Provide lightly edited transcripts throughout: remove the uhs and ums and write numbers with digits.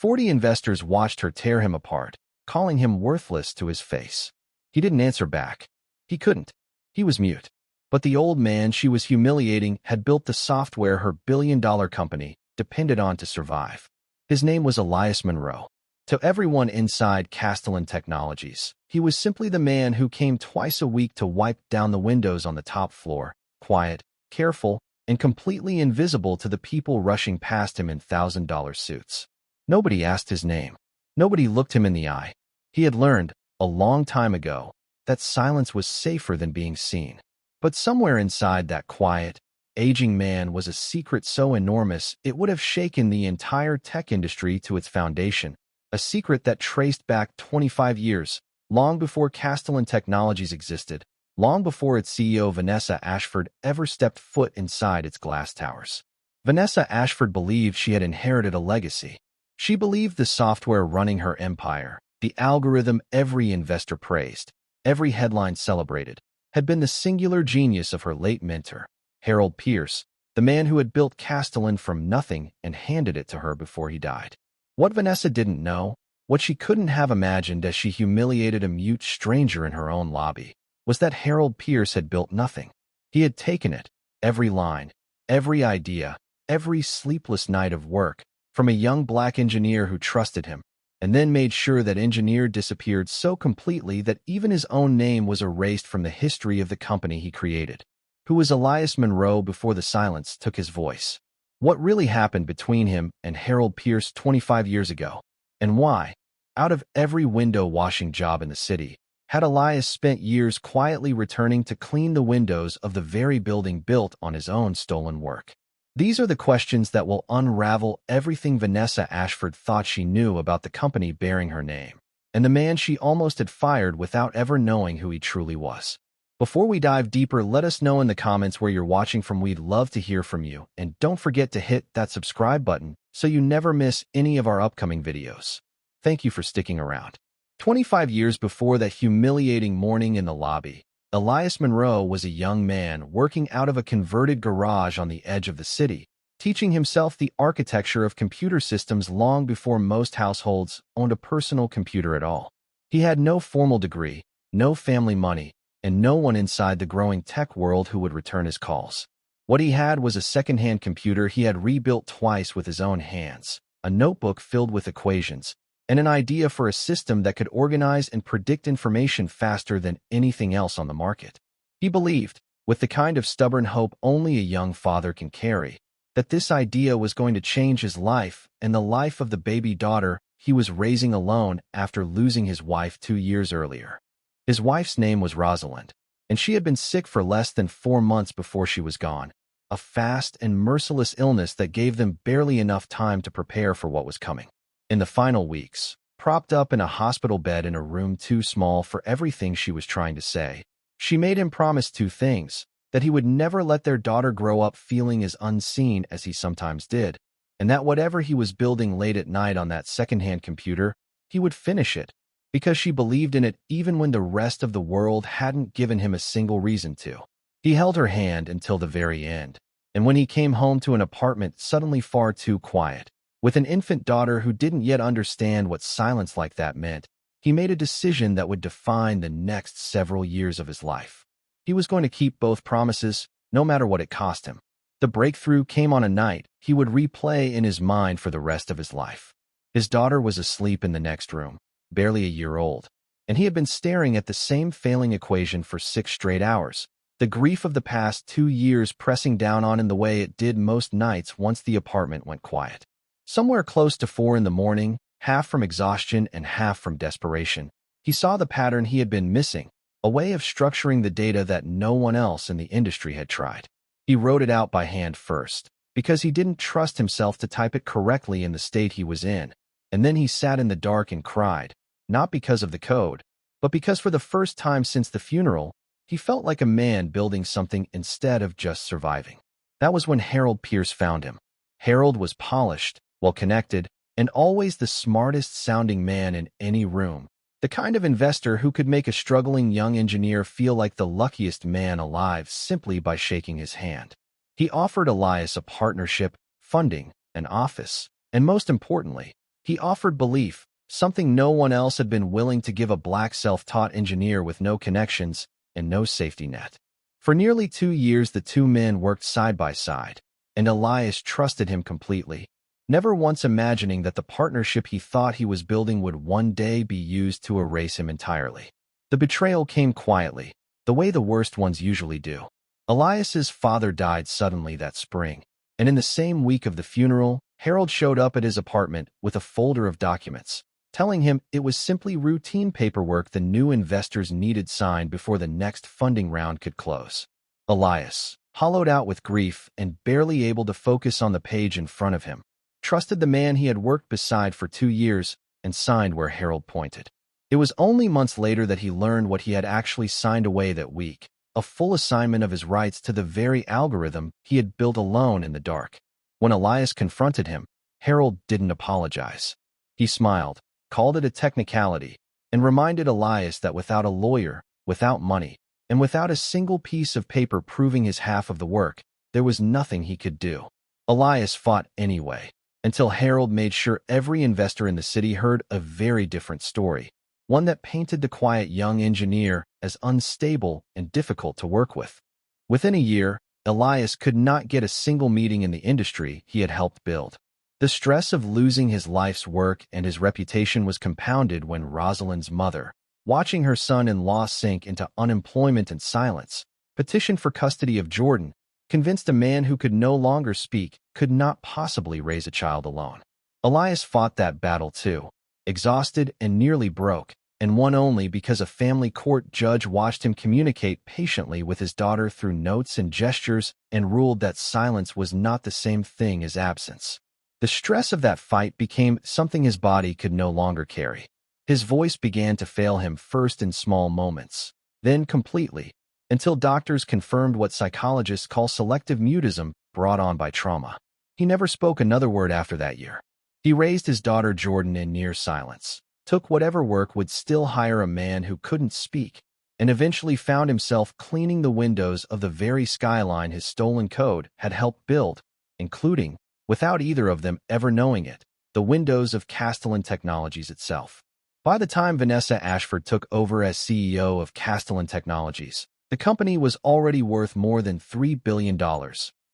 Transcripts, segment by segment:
40 investors watched her tear him apart, calling him worthless to his face. He didn't answer back. He couldn't. He was mute. But the old man she was humiliating had built the software her billion-dollar company depended on to survive. His name was Elias Monroe. To everyone inside Castellan Technologies, he was simply the man who came twice a week to wipe down the windows on the top floor, quiet, careful, and completely invisible to the people rushing past him in $1,000 suits. Nobody asked his name. Nobody looked him in the eye. He had learned, a long time ago, that silence was safer than being seen. But somewhere inside that quiet, aging man was a secret so enormous it would have shaken the entire tech industry to its foundation, a secret that traced back 25 years, long before Castellan Technologies existed, long before its CEO Vanessa Ashford ever stepped foot inside its glass towers. Vanessa Ashford believed she had inherited a legacy. She believed the software running her empire, the algorithm every investor praised, every headline celebrated, had been the singular genius of her late mentor, Harold Pierce, the man who had built Castellan from nothing and handed it to her before he died. What Vanessa didn't know, what she couldn't have imagined as she humiliated a mute stranger in her own lobby, was that Harold Pierce had built nothing. He had taken it, every line, every idea, every sleepless night of work, from a young black engineer who trusted him, and then made sure that engineer disappeared so completely that even his own name was erased from the history of the company he created. Who was Elias Monroe before the silence took his voice? What really happened between him and Harold Pierce 25 years ago? And why, out of every window washing job in the city, had Elias spent years quietly returning to clean the windows of the very building built on his own stolen work? These are the questions that will unravel everything Vanessa Ashford thought she knew about the company bearing her name, and the man she almost had fired without ever knowing who he truly was. Before we dive deeper, let us know in the comments where you're watching from. We'd love to hear from you, and don't forget to hit that subscribe button so you never miss any of our upcoming videos. Thank you for sticking around. 25 years before that humiliating morning in the lobby, Elias Monroe was a young man working out of a converted garage on the edge of the city, teaching himself the architecture of computer systems long before most households owned a personal computer at all. He had no formal degree, no family money, and no one inside the growing tech world who would return his calls. What he had was a second-hand computer he had rebuilt twice with his own hands, a notebook filled with equations, and an idea for a system that could organize and predict information faster than anything else on the market. He believed, with the kind of stubborn hope only a young father can carry, that this idea was going to change his life and the life of the baby daughter he was raising alone after losing his wife 2 years earlier. His wife's name was Rosalind, and she had been sick for less than 4 months before she was gone, a fast and merciless illness that gave them barely enough time to prepare for what was coming. In the final weeks, propped up in a hospital bed in a room too small for everything she was trying to say, she made him promise 2 things: that he would never let their daughter grow up feeling as unseen as he sometimes did, and that whatever he was building late at night on that second-hand computer, he would finish it, because she believed in it even when the rest of the world hadn't given him a single reason to. He held her hand until the very end, and when he came home to an apartment suddenly far too quiet, with an infant daughter who didn't yet understand what silence like that meant, he made a decision that would define the next several years of his life. He was going to keep both promises, no matter what it cost him. The breakthrough came on a night he would replay in his mind for the rest of his life. His daughter was asleep in the next room, barely a year old, and he had been staring at the same failing equation for 6 straight hours, the grief of the past 2 years pressing down on him the way it did most nights once the apartment went quiet. Somewhere close to 4 in the morning, half from exhaustion and half from desperation, he saw the pattern he had been missing, a way of structuring the data that no one else in the industry had tried. He wrote it out by hand first, because he didn't trust himself to type it correctly in the state he was in, and then he sat in the dark and cried, not because of the code, but because for the first time since the funeral, he felt like a man building something instead of just surviving. That was when Harold Pierce found him. Harold was polished, well-connected, and always the smartest-sounding man in any room, the kind of investor who could make a struggling young engineer feel like the luckiest man alive simply by shaking his hand. He offered Elias a partnership, funding, an office, and most importantly, He offered belief, something no one else had been willing to give a black self-taught engineer with no connections and no safety net. For nearly 2 years, the two men worked side by side, and Elias trusted him completely, never once imagining that the partnership he thought he was building would one day be used to erase him entirely. The betrayal came quietly, the way the worst ones usually do. Elias's father died suddenly that spring, and in the same week of the funeral, Harold showed up at his apartment with a folder of documents, telling him it was simply routine paperwork the new investors needed signed before the next funding round could close. Elias, hollowed out with grief and barely able to focus on the page in front of him, trusted the man he had worked beside for 2 years and signed where Harold pointed. It was only months later that he learned what he had actually signed away that week, a full assignment of his rights to the very algorithm he had built alone in the dark. When Elias confronted him, Harold didn't apologize. He smiled, called it a technicality, and reminded Elias that without a lawyer, without money, and without a single piece of paper proving his half of the work, there was nothing he could do. Elias fought anyway, until Harold made sure every investor in the city heard a very different story, one that painted the quiet young engineer as unstable and difficult to work with. Within a year, Elias could not get a single meeting in the industry he had helped build. The stress of losing his life's work and his reputation was compounded when Rosalind's mother, watching her son-in-law sink into unemployment and silence, petitioned for custody of Jordan, convinced a man who could no longer speak could not possibly raise a child alone. Elias fought that battle too, exhausted and nearly broke, and won only because a family court judge watched him communicate patiently with his daughter through notes and gestures and ruled that silence was not the same thing as absence. The stress of that fight became something his body could no longer carry. His voice began to fail him first in small moments, then completely, until doctors confirmed what psychologists call selective mutism brought on by trauma. He never spoke another word after that year. He raised his daughter Jordan in near silence, took whatever work would still hire a man who couldn't speak, and eventually found himself cleaning the windows of the very skyline his stolen code had helped build, including, without either of them ever knowing it, the windows of Castellan Technologies itself. By the time Vanessa Ashford took over as CEO of Castellan Technologies, the company was already worth more than $3 billion,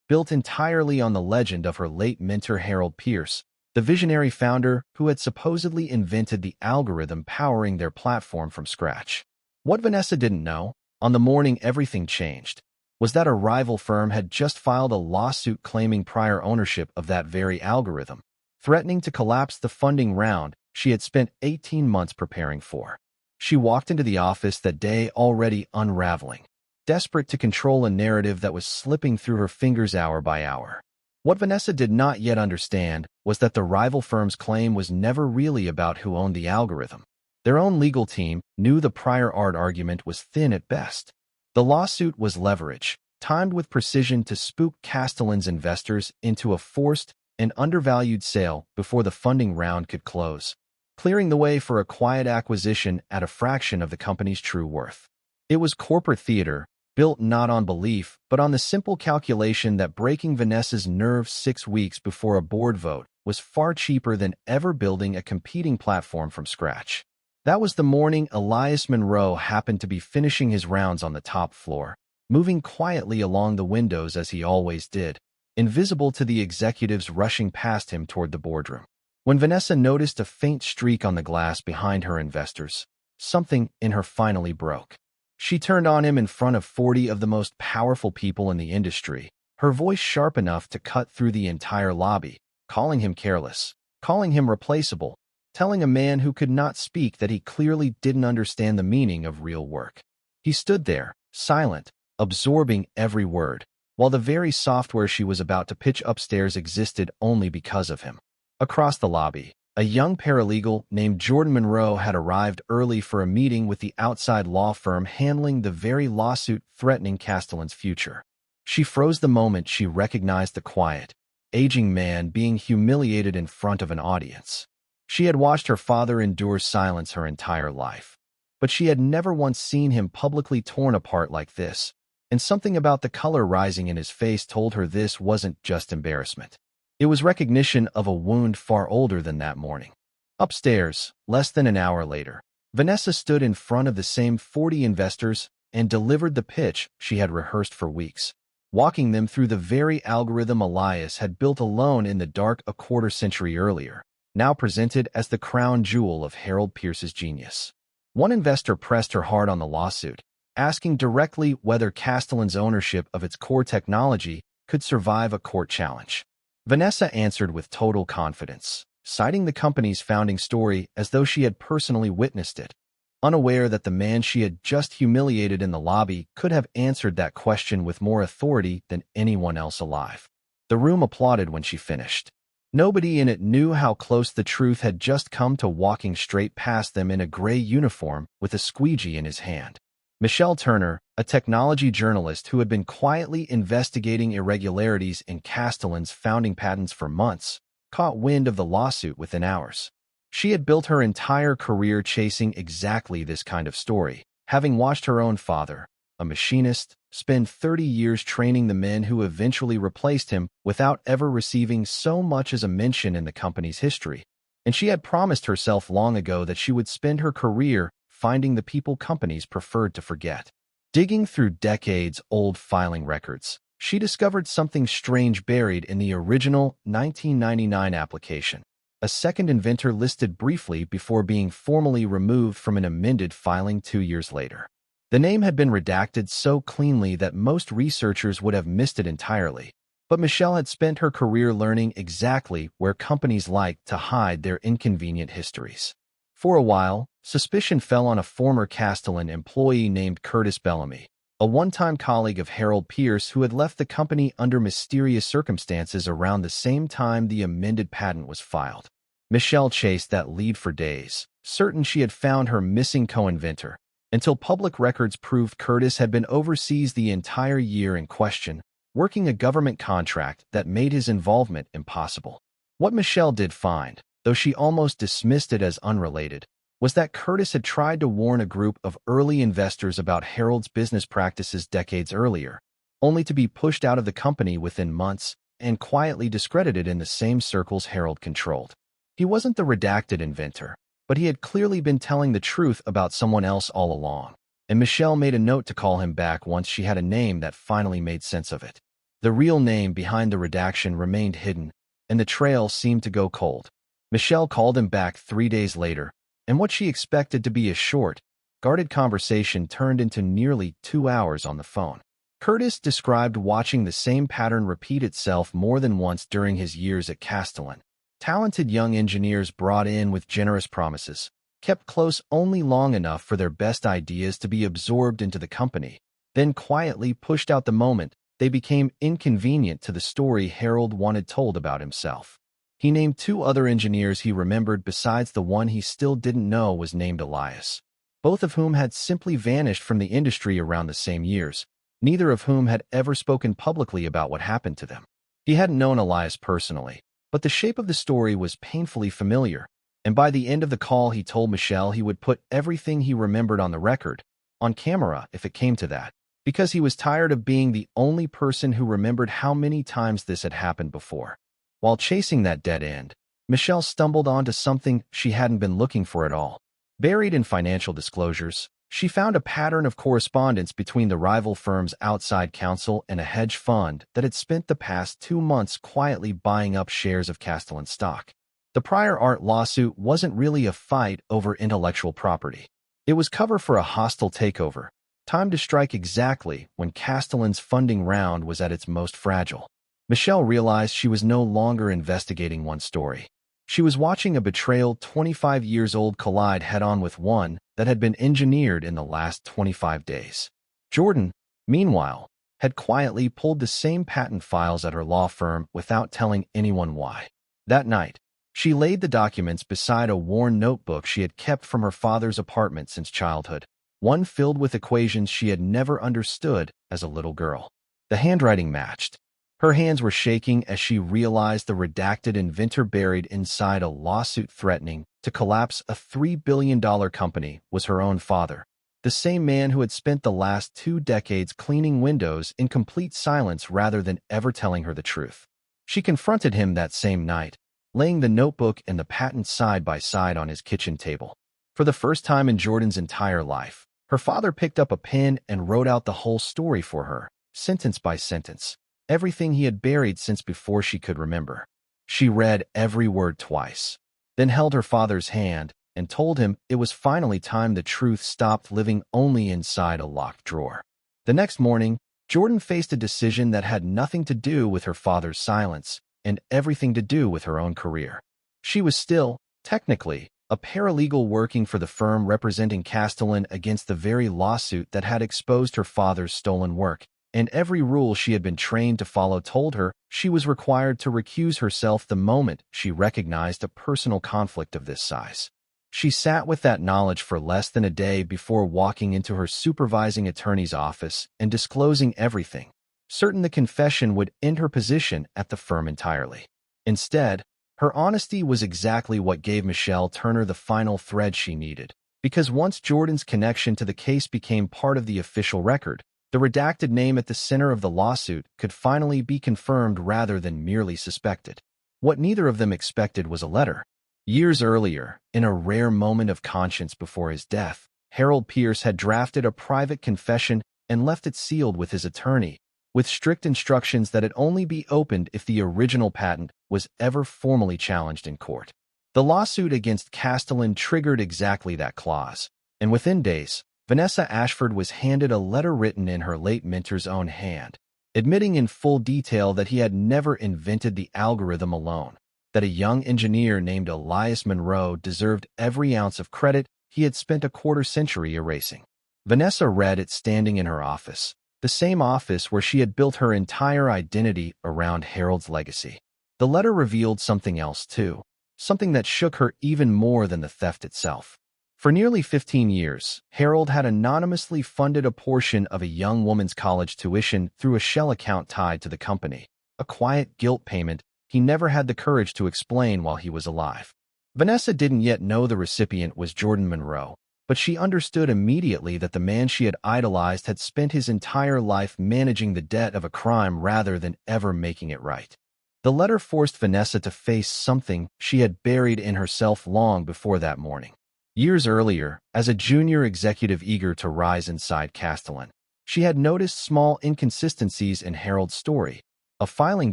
built entirely on the legend of her late mentor Harold Pierce, the visionary founder who had supposedly invented the algorithm powering their platform from scratch. What Vanessa didn't know, on the morning everything changed, was that a rival firm had just filed a lawsuit claiming prior ownership of that very algorithm, threatening to collapse the funding round she had spent 18 months preparing for. She walked into the office that day already unraveling, desperate to control a narrative that was slipping through her fingers hour by hour. What Vanessa did not yet understand was that the rival firm's claim was never really about who owned the algorithm. Their own legal team knew the prior art argument was thin at best. The lawsuit was leverage, timed with precision to spook Castellan's investors into a forced and undervalued sale before the funding round could close, clearing the way for a quiet acquisition at a fraction of the company's true worth. It was corporate theater, built not on belief, but on the simple calculation that breaking Vanessa's nerves 6 weeks before a board vote was far cheaper than ever building a competing platform from scratch. That was the morning Elias Monroe happened to be finishing his rounds on the top floor, moving quietly along the windows as he always did, invisible to the executives rushing past him toward the boardroom. When Vanessa noticed a faint streak on the glass behind her investors, something in her finally broke. She turned on him in front of 40 of the most powerful people in the industry, her voice sharp enough to cut through the entire lobby, calling him careless, calling him replaceable, telling a man who could not speak that he clearly didn't understand the meaning of real work. He stood there, silent, absorbing every word, while the very software she was about to pitch upstairs existed only because of him. Across the lobby, a young paralegal named Jordan Monroe had arrived early for a meeting with the outside law firm handling the very lawsuit threatening Castellan's future. She froze the moment she recognized the quiet, aging man being humiliated in front of an audience. She had watched her father endure silence her entire life, but she had never once seen him publicly torn apart like this, and something about the color rising in his face told her this wasn't just embarrassment. It was recognition of a wound far older than that morning. Upstairs, less than an hour later, Vanessa stood in front of the same 40 investors and delivered the pitch she had rehearsed for weeks, walking them through the very algorithm Elias had built alone in the dark a quarter-century earlier, now presented as the crown jewel of Harold Pierce's genius. One investor pressed her hard on the lawsuit, asking directly whether Castellan's ownership of its core technology could survive a court challenge. Vanessa answered with total confidence, citing the company's founding story as though she had personally witnessed it, unaware that the man she had just humiliated in the lobby could have answered that question with more authority than anyone else alive. The room applauded when she finished. Nobody in it knew how close the truth had just come to walking straight past them in a gray uniform with a squeegee in his hand. Michelle Turner, a technology journalist who had been quietly investigating irregularities in Castellan's founding patents for months, caught wind of the lawsuit within hours. She had built her entire career chasing exactly this kind of story, having watched her own father, a machinist, spend 30 years training the men who eventually replaced him without ever receiving so much as a mention in the company's history. And she had promised herself long ago that she would spend her career finding the people companies preferred to forget. Digging through decades-old filing records, she discovered something strange buried in the original 1999 application. A second inventor listed briefly before being formally removed from an amended filing 2 years later. The name had been redacted so cleanly that most researchers would have missed it entirely, but Michelle had spent her career learning exactly where companies liked to hide their inconvenient histories. For a while, suspicion fell on a former Castellan employee named Curtis Bellamy, a one-time colleague of Harold Pierce who had left the company under mysterious circumstances around the same time the amended patent was filed. Michelle chased that lead for days, certain she had found her missing co-inventor, until public records proved Curtis had been overseas the entire year in question, working a government contract that made his involvement impossible. What Michelle did find, though she almost dismissed it as unrelated, was that Curtis had tried to warn a group of early investors about Harold's business practices decades earlier, only to be pushed out of the company within months and quietly discredited in the same circles Harold controlled. He wasn't the redacted inventor, but he had clearly been telling the truth about someone else all along, and Michelle made a note to call him back once she had a name that finally made sense of it. The real name behind the redaction remained hidden, and the trail seemed to go cold. Michelle called him back 3 days later, and what she expected to be a short, guarded conversation turned into nearly 2 hours on the phone. Curtis described watching the same pattern repeat itself more than once during his years at Castellan. Talented young engineers brought in with generous promises, kept close only long enough for their best ideas to be absorbed into the company, then quietly pushed out the moment they became inconvenient to the story Harold wanted told about himself. He named 2 other engineers he remembered besides the one he still didn't know was named Elias, both of whom had simply vanished from the industry around the same years, neither of whom had ever spoken publicly about what happened to them. He hadn't known Elias personally, but the shape of the story was painfully familiar, and by the end of the call he told Michelle he would put everything he remembered on the record, on camera if it came to that, because he was tired of being the only person who remembered how many times this had happened before. While chasing that dead end, Michelle stumbled onto something she hadn't been looking for at all. Buried in financial disclosures, she found a pattern of correspondence between the rival firm's outside counsel and a hedge fund that had spent the past 2 months quietly buying up shares of Castellan stock. The prior art lawsuit wasn't really a fight over intellectual property. It was cover for a hostile takeover, timed to strike exactly when Castellan's funding round was at its most fragile. Michelle realized she was no longer investigating one story. She was watching a betrayal 25 years old collide head-on with one that had been engineered in the last 25 days. Jordan, meanwhile, had quietly pulled the same patent files at her law firm without telling anyone why. That night, she laid the documents beside a worn notebook she had kept from her father's apartment since childhood, one filled with equations she had never understood as a little girl. The handwriting matched. Her hands were shaking as she realized the redacted inventor buried inside a lawsuit threatening to collapse a $3 billion company was her own father, the same man who had spent the last 2 decades cleaning windows in complete silence rather than ever telling her the truth. She confronted him that same night, laying the notebook and the patent side by side on his kitchen table. For the first time in Jordan's entire life, her father picked up a pen and wrote out the whole story for her, sentence by sentence, everything he had buried since before she could remember. She read every word twice, then held her father's hand and told him it was finally time the truth stopped living only inside a locked drawer. The next morning, Jordan faced a decision that had nothing to do with her father's silence and everything to do with her own career. She was still, technically, a paralegal working for the firm representing Castellan against the very lawsuit that had exposed her father's stolen work, and every rule she had been trained to follow told her she was required to recuse herself the moment she recognized a personal conflict of this size. She sat with that knowledge for less than a day before walking into her supervising attorney's office and disclosing everything, certain the confession would end her position at the firm entirely. Instead, her honesty was exactly what gave Michelle Turner the final thread she needed, because once Jordan's connection to the case became part of the official record, the redacted name at the center of the lawsuit could finally be confirmed rather than merely suspected. What neither of them expected was a letter. Years earlier, in a rare moment of conscience before his death, Harold Pierce had drafted a private confession and left it sealed with his attorney, with strict instructions that it only be opened if the original patent was ever formally challenged in court. The lawsuit against Castellan triggered exactly that clause, and within days, Vanessa Ashford was handed a letter written in her late mentor's own hand, admitting in full detail that he had never invented the algorithm alone, that a young engineer named Elias Monroe deserved every ounce of credit he had spent a quarter-century erasing. Vanessa read it standing in her office, the same office where she had built her entire identity around Harold's legacy. The letter revealed something else, too, something that shook her even more than the theft itself. For nearly 15 years, Harold had anonymously funded a portion of a young woman's college tuition through a shell account tied to the company, a quiet guilt payment he never had the courage to explain while he was alive. Vanessa didn't yet know the recipient was Jordan Monroe, but she understood immediately that the man she had idolized had spent his entire life managing the debt of a crime rather than ever making it right. The letter forced Vanessa to face something she had buried in herself long before that morning. Years earlier, as a junior executive eager to rise inside Castellan, she had noticed small inconsistencies in Harold's story, a filing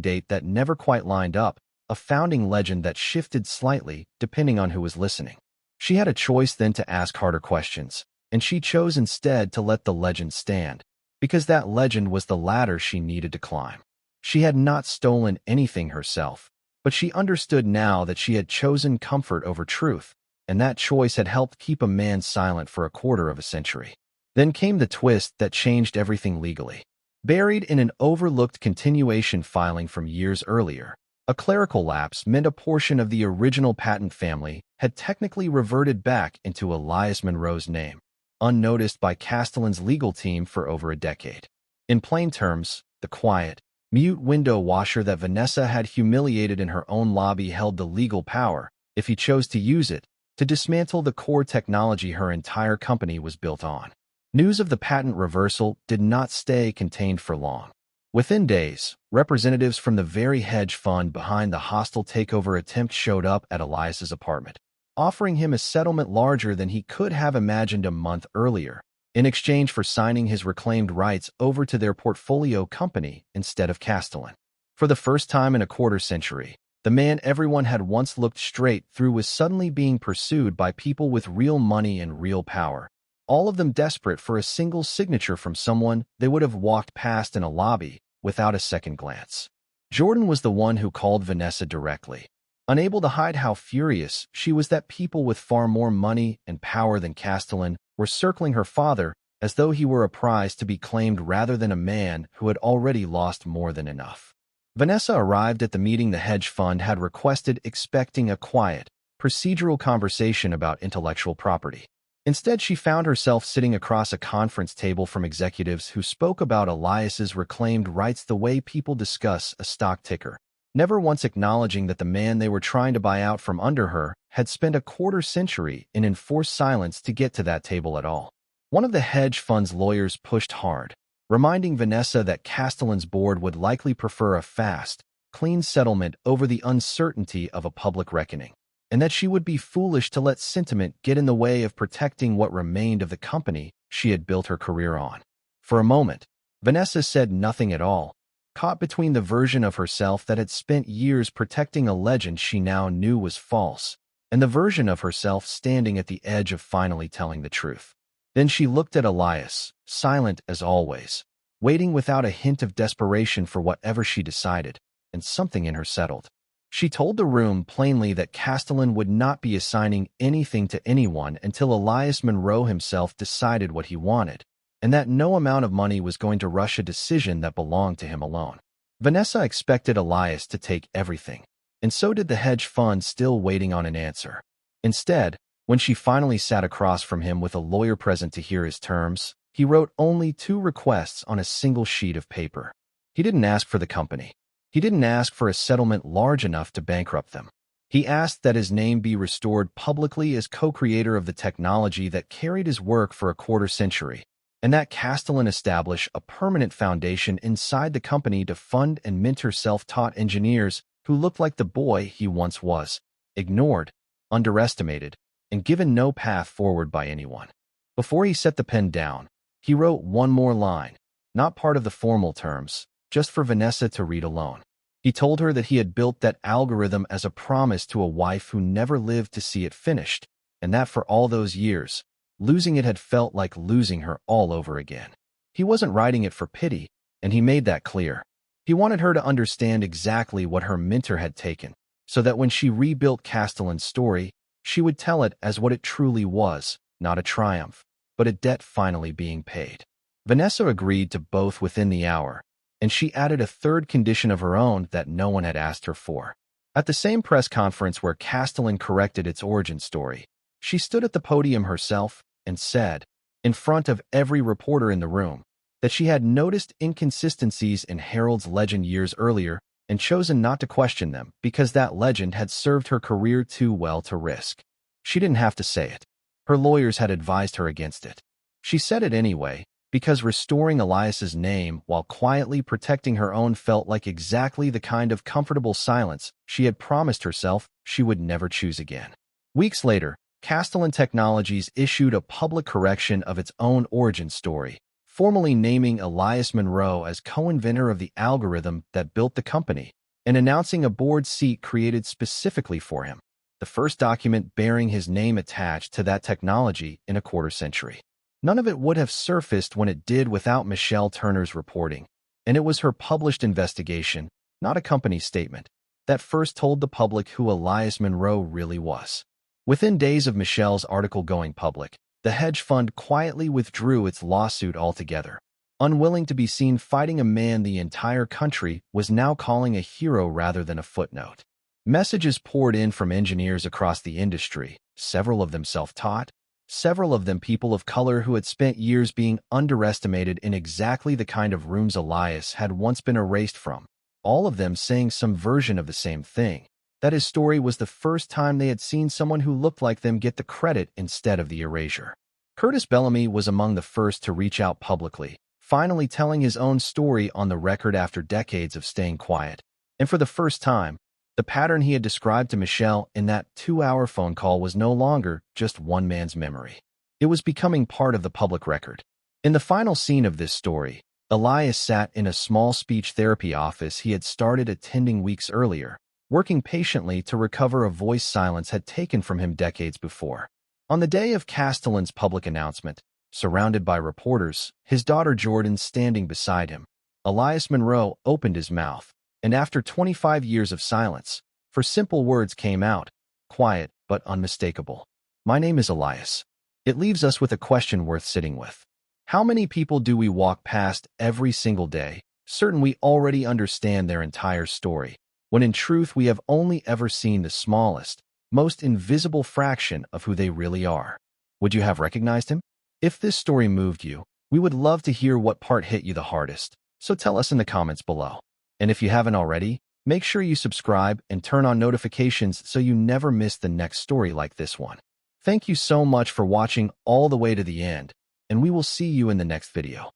date that never quite lined up, a founding legend that shifted slightly depending on who was listening. She had a choice then to ask harder questions, and she chose instead to let the legend stand, because that legend was the ladder she needed to climb. She had not stolen anything herself, but she understood now that she had chosen comfort over truth, and that choice had helped keep a man silent for a quarter of a century. Then came the twist that changed everything legally. Buried in an overlooked continuation filing from years earlier, a clerical lapse meant a portion of the original patent family had technically reverted back into Elias Monroe's name, unnoticed by Castellan's legal team for over a decade. In plain terms, the quiet, mute window washer that Vanessa had humiliated in her own lobby held the legal power, if he chose to use it, to dismantle the core technology her entire company was built on. News of the patent reversal did not stay contained for long. Within days, representatives from the very hedge fund behind the hostile takeover attempt showed up at Elias's apartment, offering him a settlement larger than he could have imagined a month earlier, in exchange for signing his reclaimed rights over to their portfolio company instead of Castellan. For the first time in a quarter century, the man everyone had once looked straight through was suddenly being pursued by people with real money and real power, all of them desperate for a single signature from someone they would have walked past in a lobby without a second glance. Jordan was the one who called Vanessa directly, unable to hide how furious she was that people with far more money and power than Castellan were circling her father as though he were a prize to be claimed rather than a man who had already lost more than enough. Vanessa arrived at the meeting the hedge fund had requested, expecting a quiet, procedural conversation about intellectual property. Instead, she found herself sitting across a conference table from executives who spoke about Elias's reclaimed rights the way people discuss a stock ticker, never once acknowledging that the man they were trying to buy out from under her had spent a quarter century in enforced silence to get to that table at all. One of the hedge fund's lawyers pushed hard, reminding Vanessa that Castellan's board would likely prefer a fast, clean settlement over the uncertainty of a public reckoning, and that she would be foolish to let sentiment get in the way of protecting what remained of the company she had built her career on. For a moment, Vanessa said nothing at all, caught between the version of herself that had spent years protecting a legend she now knew was false, and the version of herself standing at the edge of finally telling the truth. Then she looked at Elias, silent as always, waiting without a hint of desperation for whatever she decided, and something in her settled. She told the room plainly that Castellan would not be assigning anything to anyone until Elias Monroe himself decided what he wanted, and that no amount of money was going to rush a decision that belonged to him alone. Vanessa expected Elias to take everything, and so did the hedge fund, still waiting on an answer. Instead, when she finally sat across from him with a lawyer present to hear his terms, he wrote only 2 requests on a single sheet of paper. He didn't ask for the company. He didn't ask for a settlement large enough to bankrupt them. He asked that his name be restored publicly as co-creator of the technology that carried his work for a quarter century, and that Castellan establish a permanent foundation inside the company to fund and mentor self-taught engineers who looked like the boy he once was, ignored, underestimated, and given no path forward by anyone. Before he set the pen down, he wrote one more line, not part of the formal terms, just for Vanessa to read alone. He told her that he had built that algorithm as a promise to a wife who never lived to see it finished, and that for all those years, losing it had felt like losing her all over again. He wasn't writing it for pity, and he made that clear. He wanted her to understand exactly what her mentor had taken, so that when she rebuilt Castellan's story, she would tell it as what it truly was, not a triumph, but a debt finally being paid. Vanessa agreed to both within the hour, and she added a third condition of her own that no one had asked her for. At the same press conference where Castellan corrected its origin story, she stood at the podium herself and said, in front of every reporter in the room, that she had noticed inconsistencies in Harold's legend years earlier and chosen not to question them because that legend had served her career too well to risk. She didn't have to say it. Her lawyers had advised her against it. She said it anyway, because restoring Elias's name while quietly protecting her own felt like exactly the kind of comfortable silence she had promised herself she would never choose again. Weeks later, Castellan Technologies issued a public correction of its own origin story, formally naming Elias Monroe as co-inventor of the algorithm that built the company, and announcing a board seat created specifically for him, the first document bearing his name attached to that technology in a quarter century. None of it would have surfaced when it did without Michelle Turner's reporting, and it was her published investigation, not a company statement, that first told the public who Elias Monroe really was. Within days of Michelle's article going public, the hedge fund quietly withdrew its lawsuit altogether, unwilling to be seen fighting a man the entire country was now calling a hero rather than a footnote. Messages poured in from engineers across the industry, several of them self-taught, several of them people of color who had spent years being underestimated in exactly the kind of rooms Elias had once been erased from, all of them saying some version of the same thing, that his story was the first time they had seen someone who looked like them get the credit instead of the erasure. Curtis Bellamy was among the first to reach out publicly, finally telling his own story on the record after decades of staying quiet. And for the first time, the pattern he had described to Michelle in that 2-hour phone call was no longer just one man's memory. It was becoming part of the public record. In the final scene of this story, Elias sat in a small speech therapy office he had started attending weeks earlier, working patiently to recover a voice silence had taken from him decades before. On the day of Castellan's public announcement, surrounded by reporters, his daughter Jordan standing beside him, Elias Monroe opened his mouth, and after 25 years of silence, for simple words came out, quiet but unmistakable. My name is Elias. It leaves us with a question worth sitting with. How many people do we walk past every single day, certain we already understand their entire story, when in truth we have only ever seen the smallest, most invisible fraction of who they really are? Would you have recognized him? If this story moved you, we would love to hear what part hit you the hardest, so tell us in the comments below. And if you haven't already, make sure you subscribe and turn on notifications so you never miss the next story like this one. Thank you so much for watching all the way to the end, and we will see you in the next video.